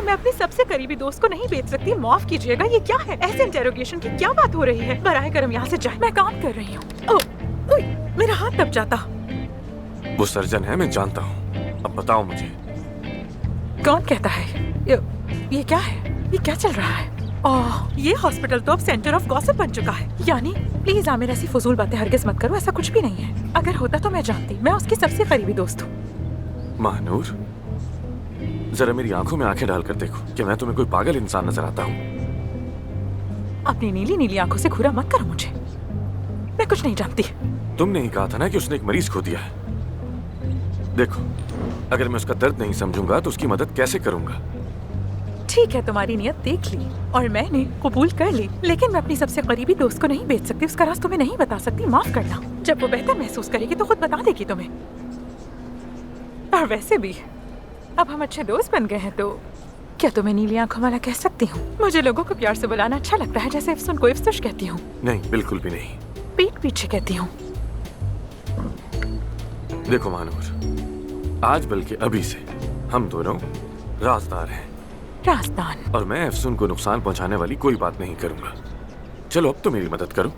लेकिन मैं अपने सबसे करीबी दोस्त को नहीं बेच सकती। माफ कीजिएगा, ये क्या है? ऐसे इंटेरोगेशन की क्या बात हो रही है? बराए करम यहाँ से जाए, मैं काम कर रही हूँ। मेरा हाथ दब जाता। वो सर्जन है, मैं जानता हूँ। अब बताओ मुझे, कौन कहता है? ये क्या है? ये क्या चल रहा है? ओह, ये हॉस्पिटल तो अब सेंटर ऑफ गॉसिप बन चुका है। यानी प्लीज आमिर, ऐसी फजूल बातें हरगिज मत करो। ऐसा कुछ भी नहीं है। अगर होता तो मैं जानती। मैं उसकी सबसे करीबी दोस्त हूँ। महानूर, जरा मेरी आंखों में आंखें डालकर देखो कि मैं तुम्हें कोई पागल इंसान नजर आता हूँ? अपनी नीली नीली आंखों से घूरा मत करो मुझे। मैं कुछ नहीं जानती। तुमने ही कहा था ना कि उसने एक मरीज खो दिया है। देखो, अगर मैं उसका दर्द नहीं समझूंगा तो उसकी मदद कैसे करूंगा? ठीक है, तुम्हारी नियत देख ली और मैंने कबूल कर ली, लेकिन मैं अपनी सबसे करीबी दोस्त को नहीं बेच सकती। उसका राज तुम्हें नहीं बता सकती। माफ करना। जब वो बेहतर महसूस करेगी तो खुद बता देगी तुम्हें। और वैसे भी अब हम अच्छे दोस्त बन गए हैं, तो क्या तुम्हें नीली आंखों वाला कह सकती हूँ? मुझे लोगों को प्यार से बुलाना अच्छा लगता है, जैसे अफसुन को इफ्सुश कहती हूँ। नहीं, बिल्कुल भी नहीं। पीठ पीछे कहती हूँ। देखो महानूर, आज बल्कि अभी से हम दोनों राजदार हैं। राजदान? और मैं अफसुन को नुकसान पहुंचाने वाली कोई बात नहीं करूंगा। चलो अब तो मेरी मदद करो।